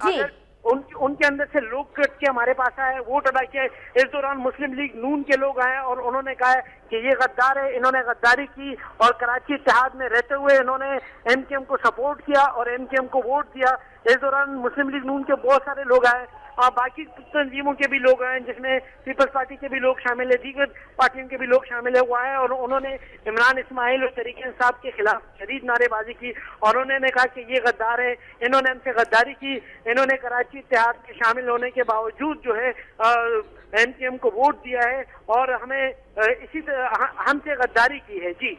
अगर उनके अंदर से लोग कट के हमारे पास आए, वोट अदा किए। इस दौरान मुस्लिम लीग नून के लोग आए और उन्होंने कहा है कि ये गद्दार है, इन्होंने गद्दारी की और कराची इत्तेहाद में रहते हुए इन्होंने एमकेएम को सपोर्ट किया और एमकेएम को वोट दिया। इस दौरान मुस्लिम लीग नून के बहुत सारे लोग आए और बाकी तंजीमों के भी लोग आए, जिसमें पीपल्स पार्टी के भी लोग शामिल है, दीगर पार्टियों के भी लोग शामिल है। वो आए और उन्होंने इमरान इस्माइल और तहरीक इंसाफ के खिलाफ शदीद नारेबाजी की और उन्होंने कहा कि ये गद्दार है, इन्होंने हमसे गद्दारी की, इन्होंने कराची इत्तेहाद के शामिल होने के बावजूद जो है एमकेएम को वोट दिया है और हमें इसी तरह हमसे गद्दारी की है। जी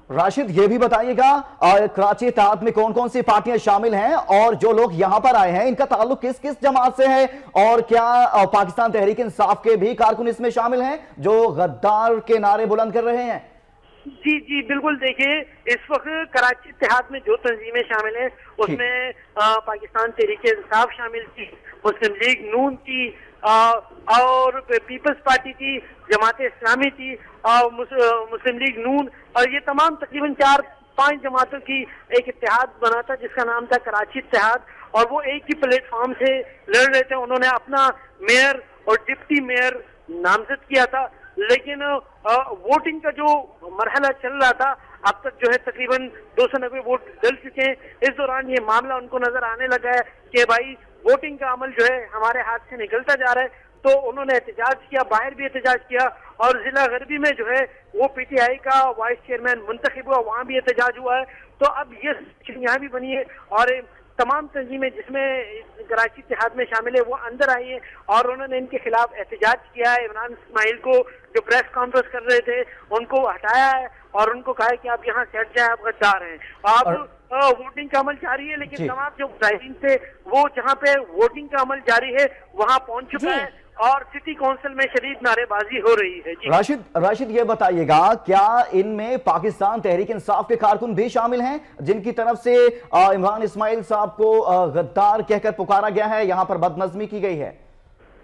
राशिद, ये भी बताइएगा कराची इत्तेहाद में कौन कौन सी पार्टियां शामिल हैं और जो लोग यहां पर आए हैं इनका ताल्लुक किस किस जमात से है, और क्या पाकिस्तान तहरीक इंसाफ के भी कारकुन इसमें शामिल हैं जो गद्दार के नारे बुलंद कर रहे हैं? जी जी बिल्कुल, देखिए इस वक्त कराची इत्तेहाद में जो तंजीमें शामिल हैं उसमें पाकिस्तान तहरीक इंसाफ शामिल थी, मुस्लिम लीग नून थी और पीपल्स पार्टी थी, जमात इस्लामी थी और मुस्लिम लीग नून, और ये तमाम तकरीबन 4-5 जमातों की एक इत्तेहाद बना था जिसका नाम था कराची इत्तेहाद। और वो एक ही प्लेटफॉर्म से लड़ रहे थे। उन्होंने अपना मेयर और डिप्टी मेयर नामजद किया था, लेकिन वोटिंग का जो मरहला चल रहा था अब तक जो है तकरीबन 290 वोट डल चुके हैं। इस दौरान ये मामला उनको नजर आने लगा है कि भाई वोटिंग का अमल जो है हमारे हाथ से निकलता जा रहा है, तो उन्होंने एहतजाज किया, बाहर भी एहतजाज किया और जिला गरबी में जो है वो पीटीआई का वाइस चेयरमैन मुंतखब हुआ, वहाँ भी एहतजाज हुआ है। तो अब ये यहाँ भी बनी है और तमाम तंजीमें जिसमें कराची इत्तेहाद में शामिल है वो अंदर आई है और उन्होंने इनके खिलाफ एहतजाज किया है। इमरान इस्माइल को जो प्रेस कॉन्फ्रेंस कर रहे थे उनको हटाया है और उनको कहा है कि आप यहाँ से हट जाए, आप गद्दार हैं। आप वोटिंग का अमल जारी है, लेकिन तमाम जो मुजाहिदीन थे वो जहाँ पे वोटिंग का अमल जारी है वहाँ पहुंच चुका है और सिटी काउंसिल में शदीद नारेबाजी हो रही है। जी राशिद ये बताइएगा, क्या इनमें पाकिस्तान तहरीक इंसाफ के कारकुन भी शामिल हैं जिनकी तरफ से इमरान इस्माइल साहब को गद्दार कहकर पुकारा गया है, यहाँ पर बदनज़मी की गई है?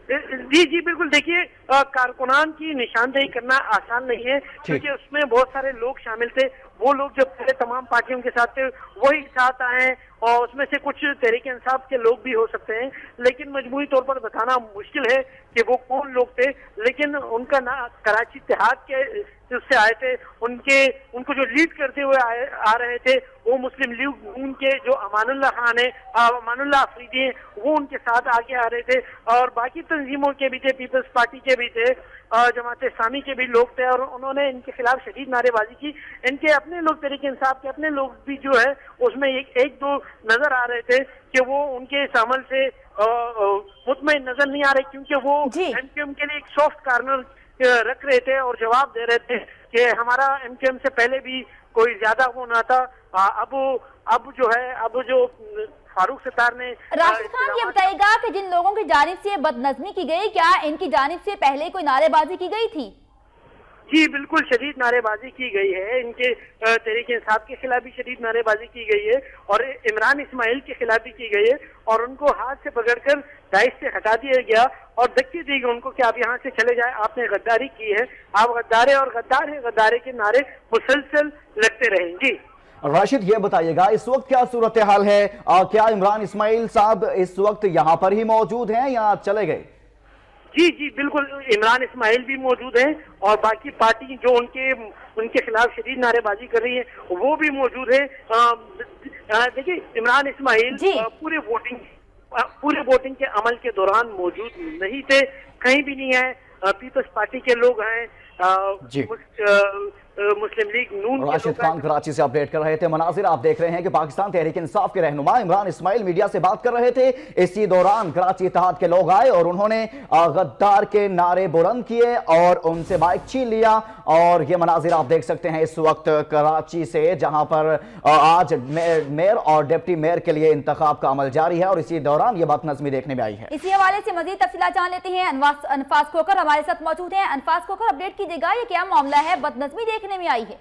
जी जी बिल्कुल, देखिए कारकुनान की निशानदेही करना आसान नहीं है क्योंकि उसमें बहुत सारे लोग शामिल थे। वो लोग जो पहले तमाम पार्टियों के साथ थे वही साथ आए और उसमें से कुछ तहरीक इंसाफ के लोग भी हो सकते हैं, लेकिन मजमूई तौर पर बताना मुश्किल है कि वो कौन लोग थे। लेकिन उनका ना कराची इत्तेहाद के उससे आए थे, उनको जो लीड करते हुए आ रहे थे वो मुस्लिम लीग नून के जो अमानुल्लाह खान है, अमानुल्लाह अफरीदी हैं, वो उनके साथ आगे आ रहे थे और बाकी तंजीमों के भी थे, पीपल्स पार्टी के भी थे, जमात इस्लामी के भी लोग थे और उन्होंने इनके खिलाफ शदीद नारेबाजी की। इनके अपने लोग तहरीक इंसाफ के अपने लोग भी जो है उसमें एक दो नजर आ रहे थे कि वो उनके इस अमल से मुतमईन नजर नहीं आ रहे क्योंकि वो एमकेएम के लिए एक सॉफ्ट कार्नर रख रहे थे और जवाब दे रहे थे कि हमारा एमकेएम से पहले भी कोई ज्यादा वो ना था। अब जो फारूक सत्तार ने राशिद खान, ये बताइएगा कि जिन लोगों की जानिब से बदनज़मी की गई, क्या इनकी जानिब से पहले कोई नारेबाजी की गई थी? जी बिल्कुल, शदीद नारेबाजी की गई है। इनके तहरीक इंसाफ के खिलाफ भी शदीद नारेबाजी की गई है और इमरान इस्माइल के खिलाफ भी की गई है और उनको हाथ से पकड़कर दाइश से हटा दिया गया और धक्के दी गई उनको कि आप यहाँ से चले जाए, आपने गद्दारी की है, आप गद्दार है और गद्दार है, गद्दारे के नारे मुसलसल लगते रहेंगे। राशिद ये बताइएगा, इस वक्त क्या सूरत हाल है? क्या इमरान इस्माइल साहब इस वक्त यहाँ पर ही मौजूद हैं या चले गए? जी जी बिल्कुल, इमरान इस्माइल भी मौजूद हैं और बाकी पार्टी जो उनके खिलाफ शदीद नारेबाजी कर रही है वो भी मौजूद है। देखिए इमरान इस्माइल पूरे वोटिंग के अमल के दौरान मौजूद नहीं थे, कहीं भी नहीं है। पीपल्स पार्टी के लोग हैं, मुस्लिम लीग नून। राशिद खान कराची से अपडेट कर रहे थे। मनाजिर आप देख रहे हैं कि पाकिस्तान तहरीक इंसाफ के रहनुमा इमरान इस्माइल मीडिया से बात कर रहे थे। इसी दौरान कराची इत्तेहाद के लोग आए और उन्होंने गद्दार के नारे बुलंद किए और उनसे बाइक छीन लिया। और ये मनाजिर आप देख सकते हैं इस वक्त कराची से, जहां पर आज मेयर और डिप्टी मेयर के लिए इंतखाब का अमल जारी है और इसी दौरान ये बदनज़मी देखने में आई है। इसी हवाले से मजीद तफसीलात जान लेते हैं। अनफास खोकर हमारे साथ मौजूद हैं। अनफास खोकर, अपडेट कीजिएगा, ये क्या मामला है, बदनज़मी देखने में आई है?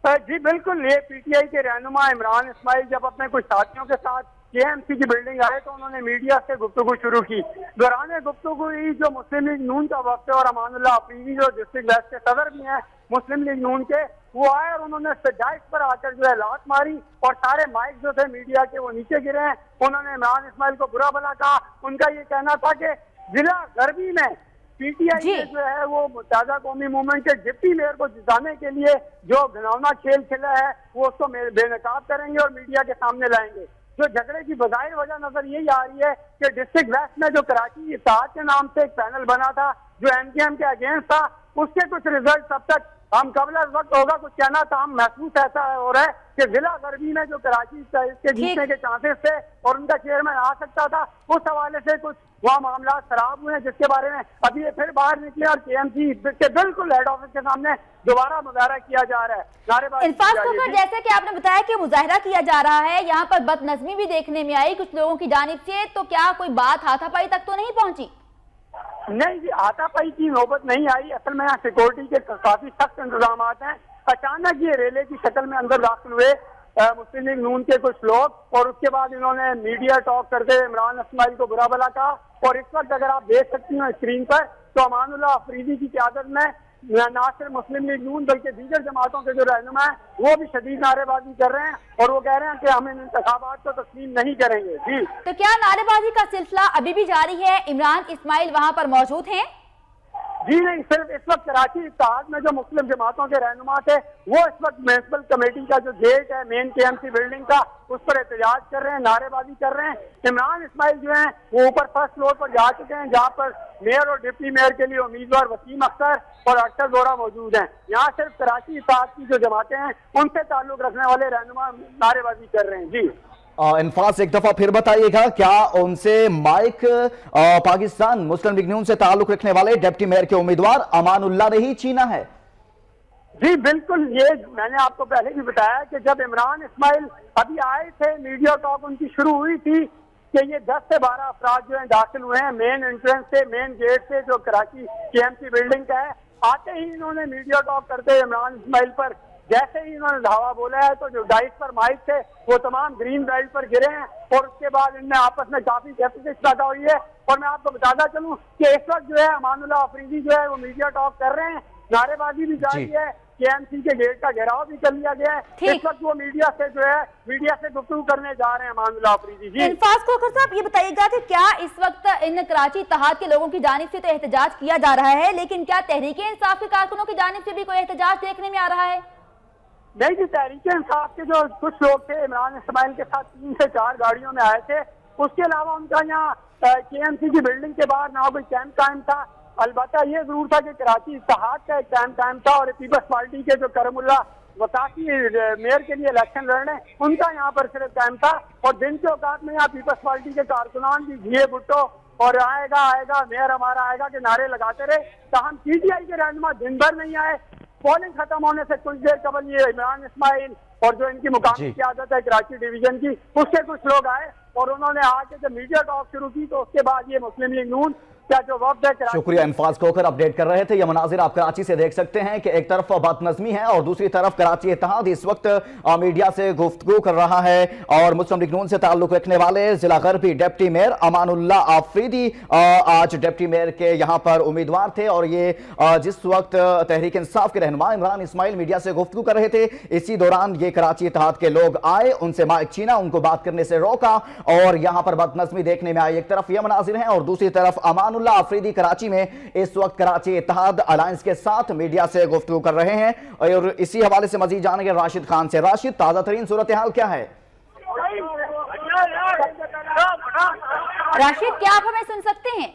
जी बिल्कुल, ये पीटीआई के रहनुमा इमरान इस्माइल जब अपने कुछ साथियों के साथ KMC کی بلڈنگ آئے تو انہوں نے میڈیا سے گفتگو شروع کی. دوران گفتگو جو مسلم لیگ نون کا وقت ہے اور امان اللہ آفریدی جو ڈسٹرکٹ ویسٹ کے صدر بھی ہیں مسلم لیگ نون کے, وہ آئے اور انہوں نے ڈائس پر آ کر جو ہے لات ماری اور سارے مائک جو تھے میڈیا کے وہ نیچے گرے ہیں. انہوں نے عمران اسماعیل کو برا بھلا کہا. ان کا یہ کہنا تھا کہ ضلع غربی میں PTI نے جو ہے وہ متحدہ قومی موومنٹ کے ڈپٹی میئر کو جتانے کے لیے جو گھناؤنا کھیل کھیلا ہے وہ اس کو بے نقاب کریں گے اور میڈیا کے سامنے لائیں گے. جو جھگڑے کی بظاہر وجہ نظر یہی آ رہی ہے کہ ڈسٹرکٹ ویسٹ میں جو کراچی اتحاد کے نام سے ایک پینل بنا تھا جو MKM کے اگینسٹ تھا, اس کے کچھ ریزلٹ اب تک ہم قبل از وقت ہوگا کچھ کہنا تھا, ہم محسوس ایسا ہو رہا ہے کہ ضلع غربی میں جو کراچی اس کے جیتنے کے چانسز تھے اور ان کا چیئرمین آ سکتا تھا, اس حوالے سے کچھ وہاں معاملات خراب ہوئے ہیں جس کے بارے میں ابھی یہ پھر باہر نکلے اور KMC کے بالکل ہیڈ آفس کے سامنے دوبارہ مظاہرہ کیا جا رہا ہے. انفاس کوکر, جیسا کہ آپ نے بتایا کہ مظاہرہ کیا جا رہا ہے, یہاں پر بد نظمی بھی دیکھنے میں آئی کچھ لوگوں کی جانب سے, تو کیا کوئی بات ہاتھا پائی تک تو نہیں پہنچی؟ نہیں جی, ہاتھا پائی کی نوبت نہیں آئی. اصل میں یہاں سیکورٹی کے کافی سخت انتظامات ہیں. اچانک یہ ریلے کی شکل میں اندر داخل ہوئے مسلم لیگ نون کے کچھ لوگ اور اس کے بعد انہوں نے میڈیا ٹاک کرتے ہوئے عمران اسماعیل کو برا بھلا کہا. اور اس وقت اگر آپ دیکھ سکتی ہیں اسکرین پر تو امان اللہ آفریدی کی قیادت میں نہ صرف مسلم لیگ نون بلکہ دیگر جماعتوں کے جو رہنما ہیں وہ بھی شدید نعرے بازی کر رہے ہیں اور وہ کہہ رہے ہیں کہ ہم ان انتخابات کو تسلیم نہیں کریں گے. جی تو کیا نعرے بازی کا سلسلہ ابھی بھی جاری ہے؟ عمران اسماعیل وہاں پر موجود ہیں؟ جی نہیں, صرف اس وقت کراچی اتحاد میں جو مسلم جماعتوں کے رہنما تھے وہ اس وقت میونسپل کمیٹی کا جو گیٹ ہے مین KMC بلڈنگ کا اس پر احتجاج کر رہے ہیں, نعرے بازی کر رہے ہیں. عمران اسماعیل جو ہیں وہ اوپر فرسٹ فلور پر جا چکے ہیں جہاں پر میئر اور ڈپٹی میئر کے لیے امیدوار وسیم اختر اور اکثر زورہ موجود ہیں. یہاں صرف کراچی اتحاد کی جو جماعتیں ہیں ان سے تعلق رکھنے والے رہنما نعرے بازی کر رہے ہیں. جی انفاس, ایک دفعہ پھر بتائیے گا, کیا ان سے مائک پاکستان مسلم لیگ نون سے تعلق رکھنے والے ڈپٹی میئر کے امیدوار امان اللہ نے ہی چھینا ہے؟ جی بالکل, یہ میں نے آپ کو پہلے بھی بتایا کہ جب عمران اسماعیل ابھی آئے تھے میڈیا ٹاک ان کی شروع ہوئی تھی کہ یہ 10 سے 12 افراد جو ہیں داخل ہوئے ہیں مین انٹرنس سے, مین گیٹ سے جو کراچی KMC بلڈنگ کا ہے. آتے ہی انہوں نے میڈیا ٹاک کرتے ہوئے عمران اسماعیل پر جیسے ہی انہوں نے دھاوا بولا ہے تو جو ڈائس پر مائک تھے وہ تمام گرین بیلٹ پر گرے ہیں اور اس کے بعد ان میں آپس میں کافی ڈیفیکس پیدا ہوئی ہے. اور میں آپ کو بتاتا چلوں کہ اس وقت جو ہے امان اللہ آفریدی جو ہے وہ میڈیا ٹاک کر رہے ہیں, نعرے بازی بھی جاری ہے, KMC کے گیٹ کا گھیراؤ بھی کر لیا گیا ہے. اس وقت وہ میڈیا سے گفتگو کرنے جا رہے ہیں امان اللہ آفریدی. جی انفاس کوکر صاحب, یہ بتائیے گا کہ کیا اس وقت ان کراچی اتحاد کے لوگوں کی جانب سے تو احتجاج کیا جا رہا ہے, لیکن کیا تحریک انصاف کے کارکنوں کی جانب سے بھی کوئی احتجاج دیکھنے میں آ رہا ہے؟ نہیں جی, تحریک انصاف کے جو کچھ لوگ تھے عمران اسماعیل کے ساتھ 3 سے 4 گاڑیوں میں آئے تھے. اس کے علاوہ ان کا یہاں KMC کی بلڈنگ کے باہر نہ کوئی کیمپ قائم تھا. البتہ یہ ضرور تھا کہ کراچی اتحاد کا ایک کیمپ قائم تھا اور پیپلز پارٹی کے جو کرم اللہ وقاصی میئر کے لیے الیکشن لڑ رہے ہیں ان کا یہاں پر صرف قائم تھا. اور دن کے اوقات میں یہاں پیپلز پارٹی کے کارکنان بھی جھیے بھٹو اور آئے گا میئر ہمارا آئے گا کے نعرے لگاتے رہے. تاہم PTI کے رہنما دن بھر نہیں آئے. پولنگ ختم ہونے سے کچھ دیر قبل یہ عمران اسماعیل اور جو ان کی مقامی قیادت ہے کراچی ڈویژن کی اس سے کچھ لوگ آئے اور انہوں نے آ کے جب میڈیا ٹاک شروع کی تو اس کے بعد یہ مسلم لیگ نون کیا جو وقت ہے. شکریہ انفاس کوکر, اپڈیٹ کر رہے تھے. یہ مناظر آپ کراچی سے دیکھ سکتے ہیں کہ ایک طرف بد نظمی ہے اور دوسری طرف کراچی اتحاد اس وقت میڈیا سے گفتگو کر رہا ہے اور مسلم لیگ نون سے تعلق رکھنے والے ضلع غربی ڈپٹی میئر امان اللہ آفریدی آج ڈپٹی میئر کے یہاں پر امیدوار تھے اور یہ جس وقت تحریک انصاف کے رہنما عمران اسماعیل میڈیا سے گفتگو کر رہے تھے اسی دوران یہ کراچی اتحاد کے لوگ آئے, ان سے مائک چھینا, ان کو بات کرنے سے روکا اور یہاں پر بد نظمی دیکھنے میں آئی. ایک طرف یہ مناظر ہیں اور دوسری طرف امان اللہ آفریدی کراچی میں اس وقت کراچی اتحاد الائنس کے ساتھ میڈیا سے گفتگو کر رہے ہیں اور اسی حوالے سے مزید جانیں گے راشد خان سے. راشد, تازہ ترین صورتحال کیا ہے؟ راشد, کیا آپ ہمیں سن سکتے ہیں؟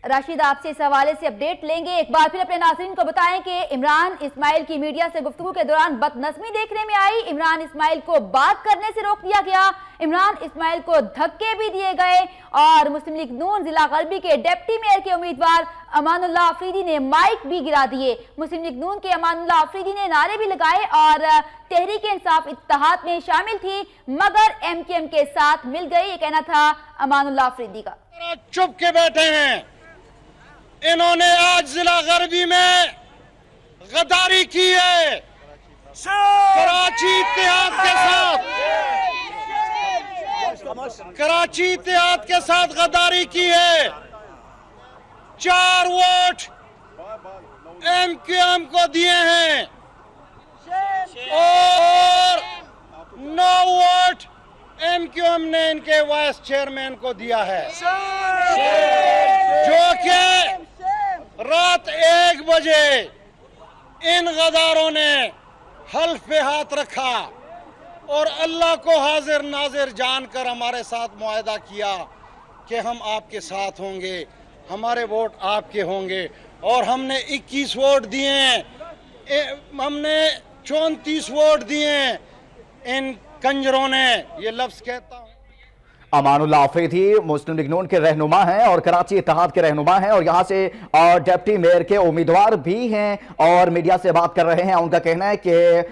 راشد, آپ سے اس حوالے سے اپڈیٹ لیں گے. ایک بار پھر اپنے ناظرین کو بتائیں کہ عمران اسماعیل کی میڈیا سے گفتگو کے دوران بد نظمی دیکھنے میں آئی. عمران اسماعیل کو بات کرنے سے روک دیا گیا, عمران اسماعیل کو دھکے بھی دیے گئے اور مسلم لیگ نون ضلع غربی کے ڈپٹی میئر کے امیدوار امان اللہ آفریدی نے مائک بھی گرا دیے. مسلم لیگ نون کے امان اللہ آفریدی نے نعرے بھی لگائے اور تحریک انصاف اتحاد میں شامل تھی مگر MKM کے ساتھ مل گئی, یہ کہنا تھا امان اللہ آفریدی کا. چپ کے بیٹھے ہیں, انہوں نے آج ضلع غربی میں غداری کی ہے. कराची इत्तेहाद के साथ गद्दारी की है। 4 वोट MQM को दिए हैं और 9 वोट MQM ने इनके वाइस चेयरमैन को दिया है, जो कि रात 1 बजे इन गद्दारों ने हल्फ पे हाथ रखा और अल्लाह को हाजिर नाजिर जानकर हमारे साथ मुआहदा किया कि हम आपके साथ होंगे, हमारे वोट आपके होंगे। और हमने 21 वोट दिए हैं, हमने 34 वोट दिए हैं इन कंजरों ने। ये लफ्ज कहता हूँ। अमानुल्लाह अफरीदी मुस्लिम लीग नून के रहनुमा हैं और कराची इत्तेहाद के रहनुमा हैं और यहाँ से डिप्टी मेयर के उम्मीदवार भी हैं और मीडिया से बात कर रहे हैं। उनका कहना है कि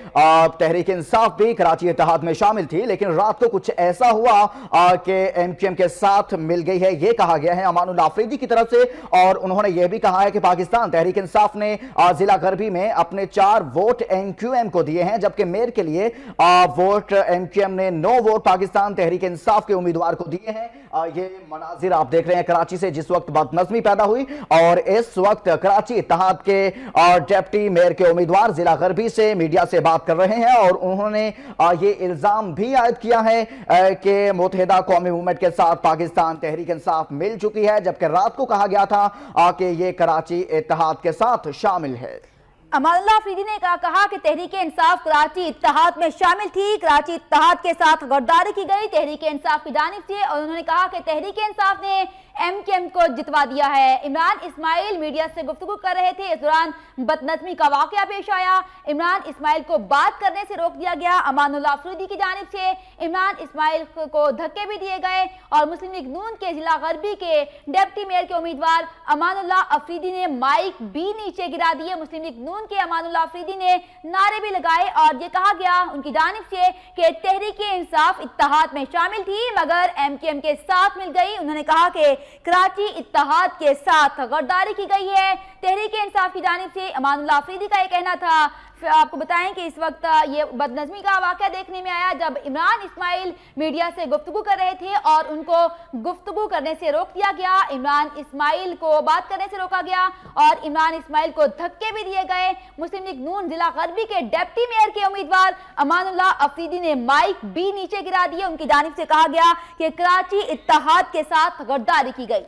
तहरीक इंसाफ भी कराची इत्तेहाद में शामिल थी, लेकिन रात को कुछ ऐसा हुआ कि MQM के साथ मिल गई है, ये कहा गया है अमानुल्लाह अफरीदी की तरफ से। और उन्होंने ये भी कहा है कि पाकिस्तान तहरीक इंसाफ ने जिला गरबी में अपने 4 वोट MQM को दिए हैं, जबकि मेयर के लिए वोट MQM ने 9 वोट पाकिस्तान तहरीक इंसाफ के उम्मीदवार को दिए हैं। ये मनाजिर आप देख रहे हैं कराची से, जिस वक्त बदनज़मी पैदा हुई और इस वक्त कराची इत्तेहाद के डिप्टी मेयर के उम्मीदवार जिला गरबी से मीडिया से बात कर रहे हैं और उन्होंने ये इल्जाम भी आयद किया है कि मुत्तहिदा कौमी मूवमेंट के साथ पाकिस्तान तहरीक इंसाफ मिल चुकी है, जबकि रात को कहा गया था कि ये कराची इत्तेहाद के साथ शामिल है। अमानुल्लाह अफरीदी ने कहा कि तहरीक इंसाफ कराची इत्तेहाद में शामिल थी, कराची इत्तेहाद के साथ गद्दारी की गई तहरीक इंसाफ की जानिब से। और उन्होंने कहा कि तहरीक इंसाफ ने MQM को जितवा दिया है। इमरान इस्माइल मीडिया से गुफ्तगू कर रहे थे, इस दौरान बदनज़मी का वाकया पेश आया। इमरान इस्माइल को बात करने से रोक दिया गया अमानुल्लाह अफरीदी की जानिब से। इमरान इस्माइल को धक्के भी दिए गए और मुस्लिम लीग नून के जिला गरबी के डिप्टी मेयर के उम्मीदवार अमानुल्लाह अफरीदी ने माइक भी नीचे गिरा दिए। मुस्लिम लीग नून के अमानुल्लाह अफरीदी ने नारे भी लगाए और ये कहा गया उनकी जानिब से कि तहरीक इंसाफ इत्तेहाद में शामिल थी मगर MQM के साथ मिल गई। उन्होंने कहा कि कराची इत्तेहाद के साथ गद्दारी की गई है तहरीक इंसाफ की जानिब से। अमानुल्लाह अफरीदी का ये कहना था। आपको बताएं कि इस वक्त ये बदनज़मी का वाकया देखने में आया जब इमरान इस्माइल मीडिया से गुफ्तगू कर रहे थे और उनको गुफ्तगू करने से रोक दिया गया। इमरान इस्माइल को बात करने से रोका गया और इमरान इस्माइल को धक्के भी दिए गए। मुस्लिम लीग नून जिला गरबी के डिप्टी मेयर के उम्मीदवार अमानुल्लाह अफरीदी ने माइक भी नीचे गिरा दिए। उनकी जानिब से कहा गया कि कराची इत्तेहाद के साथ गद्दारी की गई।